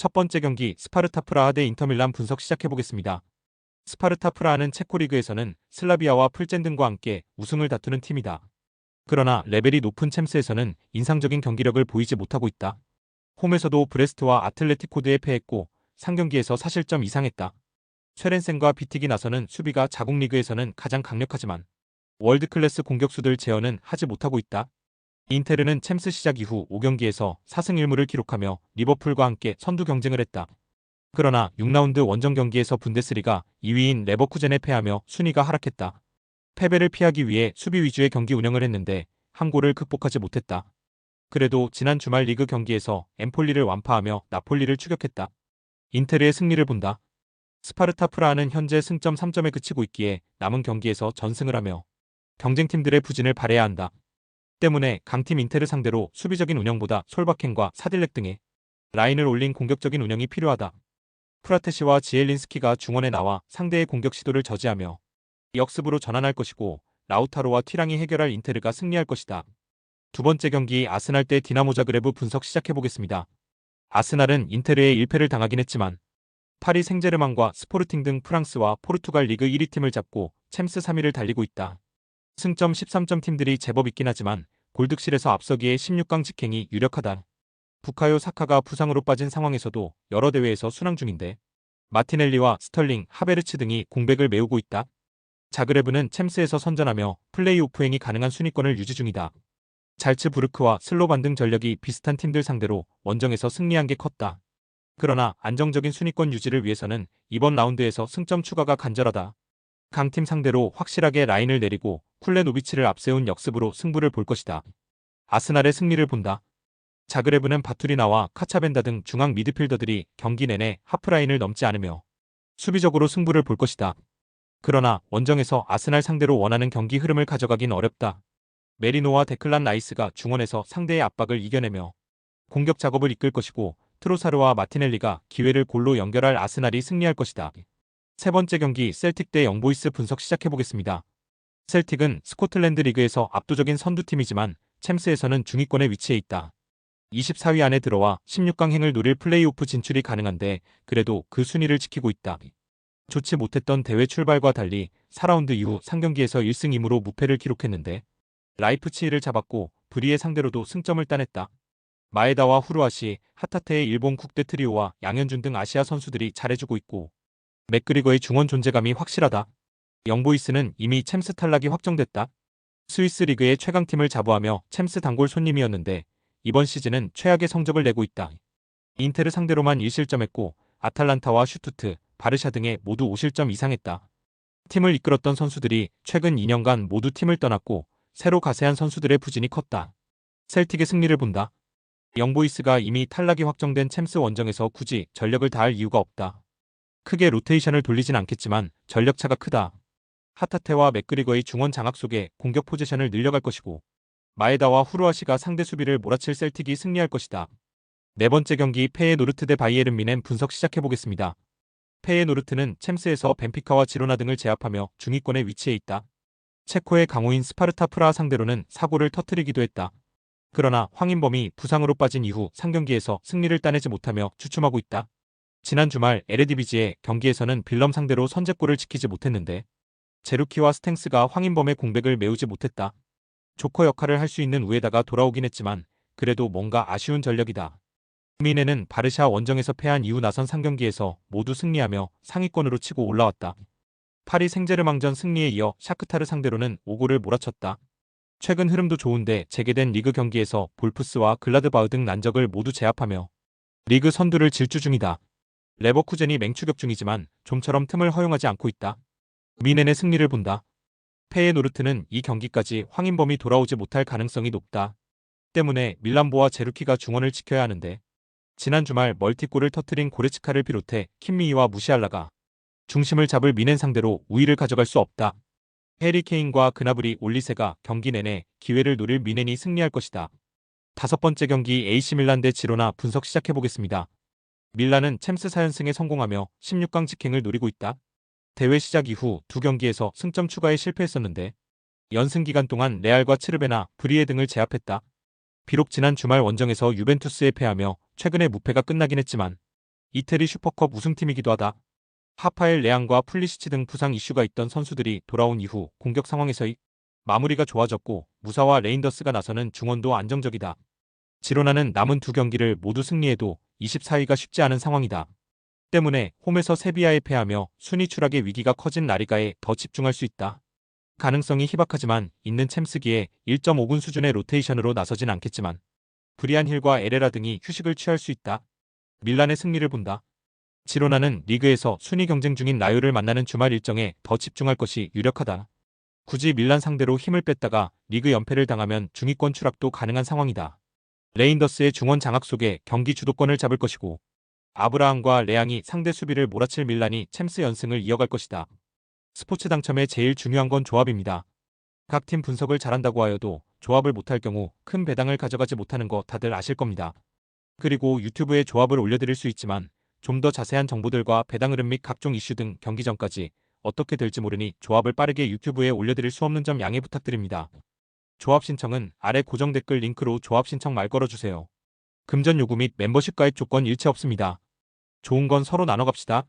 첫 번째 경기 스파르타 프라하 대 인터밀란 분석 시작해보겠습니다. 스파르타 프라하는 체코 리그에서는 슬라비아와 풀젠 등과 함께 우승을 다투는 팀이다. 그러나 레벨이 높은 챔스에서는 인상적인 경기력을 보이지 못하고 있다. 홈에서도 브레스트와 아틀레티코드에 패했고 상경기에서 사실점 이상했다. 쇠렌센과 비틱이 나서는 수비가 자국 리그에서는 가장 강력하지만 월드클래스 공격수들 제어는 하지 못하고 있다. 인테르는 챔스 시작 이후 5경기에서 4승 1무를 기록하며 리버풀과 함께 선두 경쟁을 했다. 그러나 6라운드 원정 경기에서 분데스리가 2위인 레버쿠젠에 패하며 순위가 하락했다. 패배를 피하기 위해 수비 위주의 경기 운영을 했는데 한 골을 극복하지 못했다. 그래도 지난 주말 리그 경기에서 엠폴리를 완파하며 나폴리를 추격했다. 인테르의 승리를 본다. 스파르타 프라하는 현재 승점 3점에 그치고 있기에 남은 경기에서 전승을 하며 경쟁팀들의 부진을 발해야 한다. 때문에 강팀 인테르 상대로 수비적인 운영보다 솔바켄과 사딜렉 등의 라인을 올린 공격적인 운영이 필요하다. 프라테시와 지엘린스키가 중원에 나와 상대의 공격 시도를 저지하며 역습으로 전환할 것이고 라우타로와 튀랑이 해결할 인테르가 승리할 것이다. 두 번째 경기 아스날 대 디나모 자그레브 분석 시작해보겠습니다. 아스날은 인테르에 1패를 당하긴 했지만 파리 생제르맹과 스포르팅 등 프랑스와 포르투갈 리그 1위 팀을 잡고 챔스 3위를 달리고 있다. 승점 13점 팀들이 제법 있긴 하지만 골득실에서 앞서기에 16강 직행이 유력하다. 부카요 사카가 부상으로 빠진 상황에서도 여러 대회에서 순항 중인데 마티넬리와 스털링, 하베르츠 등이 공백을 메우고 있다. 자그레브는 챔스에서 선전하며 플레이오프행이 가능한 순위권을 유지 중이다. 잘츠부르크와 슬로반 등 전력이 비슷한 팀들 상대로 원정에서 승리한 게 컸다. 그러나 안정적인 순위권 유지를 위해서는 이번 라운드에서 승점 추가가 간절하다. 강팀 상대로 확실하게 라인을 내리고 쿨레노비치를 앞세운 역습으로 승부를 볼 것이다. 아스날의 승리를 본다. 자그레브는 바투리나와 카차벤다 등 중앙 미드필더들이 경기 내내 하프라인을 넘지 않으며 수비적으로 승부를 볼 것이다. 그러나 원정에서 아스날 상대로 원하는 경기 흐름을 가져가긴 어렵다. 메리노와 데클란 라이스가 중원에서 상대의 압박을 이겨내며 공격 작업을 이끌 것이고 트로사르와 마티넬리가 기회를 골로 연결할 아스날이 승리할 것이다. 세 번째 경기 셀틱 대 영보이스 분석 시작해보겠습니다. 셀틱은 스코틀랜드 리그에서 압도적인 선두팀이지만 챔스에서는 중위권에 위치해 있다. 24위 안에 들어와 16강 행을 노릴 플레이오프 진출이 가능한데 그래도 그 순위를 지키고 있다. 좋지 못했던 대회 출발과 달리 4라운드 이후 상경기에서 1승 2무로 무패를 기록했는데 라이프치히를 잡았고 브리의 상대로도 승점을 따냈다. 마에다와 후루아시, 하타테의 일본 국대 트리오와 양현준 등 아시아 선수들이 잘해주고 있고 맥그리거의 중원 존재감이 확실하다. 영보이스는 이미 챔스 탈락이 확정됐다. 스위스 리그의 최강팀을 자부하며 챔스 단골 손님이었는데 이번 시즌은 최악의 성적을 내고 있다. 인테르 상대로만 1실점했고 아탈란타와 슈투트, 바르샤 등에 모두 5실점 이상했다. 팀을 이끌었던 선수들이 최근 2년간 모두 팀을 떠났고 새로 가세한 선수들의 부진이 컸다. 셀틱의 승리를 본다. 영보이스가 이미 탈락이 확정된 챔스 원정에서 굳이 전력을 다할 이유가 없다. 크게 로테이션을 돌리진 않겠지만 전력차가 크다. 하타테와 맥그리거의 중원 장악 속에 공격 포지션을 늘려갈 것이고 마에다와 후루아시가 상대 수비를 몰아칠 셀틱이 승리할 것이다. 네 번째 경기 페예노르트 대 바이에른 뮌헨 분석 시작해보겠습니다. 페예노르트는 챔스에서 벤피카와 지로나 등을 제압하며 중위권에 위치해 있다. 체코의 강호인 스파르타 프라하 상대로는 사고를 터뜨리기도 했다. 그러나 황인범이 부상으로 빠진 이후 상경기에서 승리를 따내지 못하며 주춤하고 있다. 지난 주말 에레디비지의 경기에서는 빌럼 상대로 선제골을 지키지 못했는데 제루키와 스탱스가 황인범의 공백을 메우지 못했다. 조커 역할을 할 수 있는 우에다가 돌아오긴 했지만 그래도 뭔가 아쉬운 전력이다. 뮌헨은 바르샤 원정에서 패한 이후 나선 상경기에서 모두 승리하며 상위권으로 치고 올라왔다. 파리 생제르맹전 승리에 이어 샤크타르 상대로는 5골을 몰아쳤다. 최근 흐름도 좋은데 재개된 리그 경기에서 볼프스와 글라드바흐 등 난적을 모두 제압하며 리그 선두를 질주 중이다. 레버쿠젠이 맹추격 중이지만 좀처럼 틈을 허용하지 않고 있다. 뮌헨의 승리를 본다. 페예노르트는 이 경기까지 황인범이 돌아오지 못할 가능성이 높다. 때문에 밀란보와 제루키가 중원을 지켜야 하는데 지난 주말 멀티골을 터뜨린 고레츠카를 비롯해 킴미히와 무시알라가 중심을 잡을 뮌헨 상대로 우위를 가져갈 수 없다. 해리 케인과 그나브리 올리세가 경기 내내 기회를 노릴 뮌헨이 승리할 것이다. 다섯 번째 경기 AC 밀란 대 지로나 분석 시작해보겠습니다. 밀란은 챔스 4연승에 성공하며 16강 직행을 노리고 있다. 대회 시작 이후 두 경기에서 승점 추가에 실패했었는데 연승 기간 동안 레알과 츠르베나, 브리에 등을 제압했다. 비록 지난 주말 원정에서 유벤투스에 패하며 최근에 무패가 끝나긴 했지만 이태리 슈퍼컵 우승팀이기도 하다. 하파엘 레앙과 풀리시치 등 부상 이슈가 있던 선수들이 돌아온 이후 공격 상황에서의 마무리가 좋아졌고 무사와 레인더스가 나서는 중원도 안정적이다. 지로나는 남은 두 경기를 모두 승리해도 24위가 쉽지 않은 상황이다. 때문에 홈에서 세비야에 패하며 순위 추락의 위기가 커진 라리가에 더 집중할 수 있다. 가능성이 희박하지만 있는 챔스기에 1.5군 수준의 로테이션으로 나서진 않겠지만 브리안 힐과 에레라 등이 휴식을 취할 수 있다. 밀란의 승리를 본다. 지로나는 리그에서 순위 경쟁 중인 라요를 만나는 주말 일정에 더 집중할 것이 유력하다. 굳이 밀란 상대로 힘을 뺐다가 리그 연패를 당하면 중위권 추락도 가능한 상황이다. 레인더스의 중원 장악 속에 경기 주도권을 잡을 것이고 아브라함과 레앙이 상대 수비를 몰아칠 밀란이 챔스 연승을 이어갈 것이다. 스포츠 당첨에 제일 중요한 건 조합입니다. 각 팀 분석을 잘한다고 하여도 조합을 못할 경우 큰 배당을 가져가지 못하는 거 다들 아실 겁니다. 그리고 유튜브에 조합을 올려드릴 수 있지만 좀 더 자세한 정보들과 배당 흐름 및 각종 이슈 등 경기 전까지 어떻게 될지 모르니 조합을 빠르게 유튜브에 올려드릴 수 없는 점 양해 부탁드립니다. 조합 신청은 아래 고정 댓글 링크로 조합 신청 말 걸어주세요. 금전 요구 및 멤버십 가입 조건 일체 없습니다. 좋은 건 서로 나눠 갑시다.